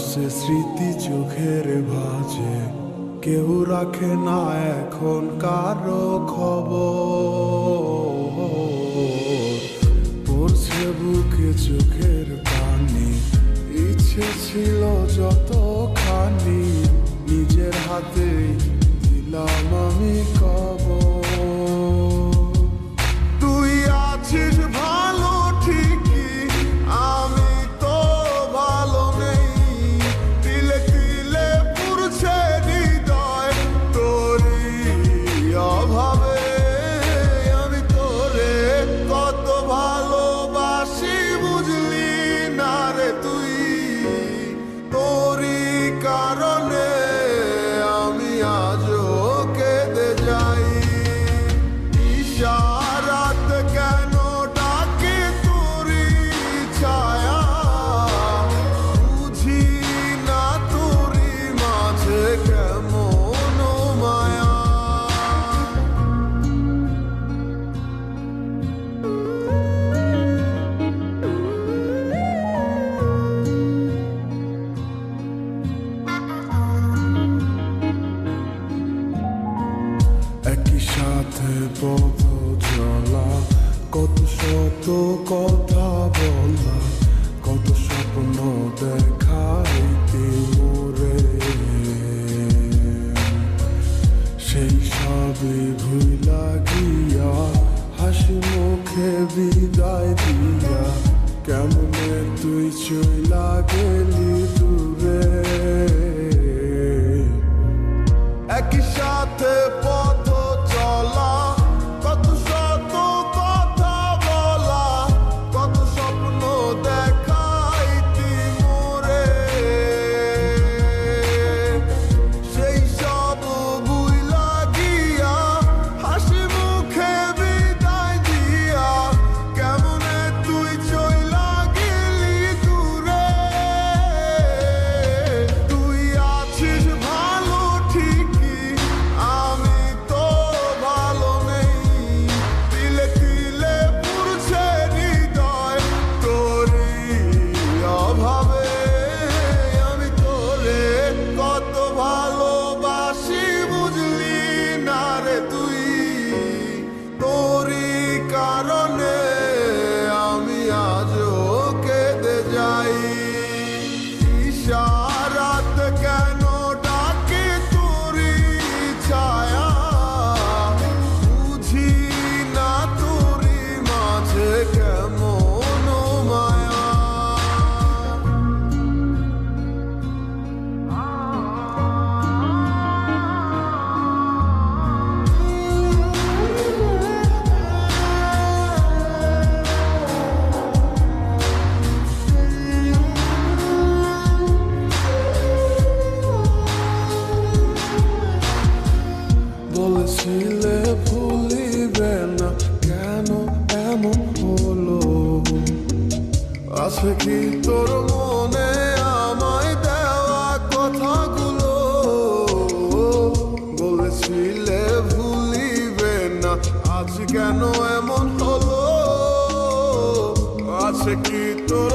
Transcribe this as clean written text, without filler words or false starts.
ভাসে স্মৃতি চোখের ভাঁজে, কেউ রাখে না এখন কারো খবর। পড়ছে বুকে চোখের পানি, ইচ্ছে ছিল যতখানি, নিজের হাতে দিলাম আমি কবর। তুই আছিস ভালো ঠিকই, আমি তো ভালো নেই। তিলে তিলে পুড়ছে হৃদয় তোরই অভাবে। আমি তোরে কত ভালোবাসি বুঝলি না রে তুই। তোরই কারণে আমি আজও কেঁদে যাই। ইশারাত কেন ডাকে তোরই ছায়া, বুঝি না তোরই মাঝে কেমন মায়া। একই সাথে পথ চলা, কত শত কথা বলা, কত স্বপ্ন দেখাইতে মোরে। সেই সবই ভুইলা গিয়া, হাসি মুখে বিদায় দিয়া, কেমনে তুই চইলা গেলি দূরে। একই সাথে পথ চলা, কত শত কথা বলা, কত স্বপ্ন দেখাইতি মোরে। সেই সব ভুইলা গিয়া, হাসি মুখে বিদায় দিয়া, কেমনে তুই চইলা গেলি দূরে। তুই আছিস ভালো ঠিকই, আমি তো ভালো নেই। তিলে তিলে পুড়ছে হৃদয় তোরই অভাবে। আমি তোরে কত ভালোবাসি বুঝলি না রে তুই। তোরই কারণে আমি আজও কেঁদে যাই। ইশারাত কেন ডাকে তোরই ছায়া, বুঝি না তোরই মাঝে কেমন মায়া। বলেছিলে ভুলিবে না, কেন এমন হলো? আছে কি তোর মনে আমায় দেওয়া কথাগুলো? বলেছিলে ভুলিবে না, আজ কেন এমন হলো? আছে কি তোর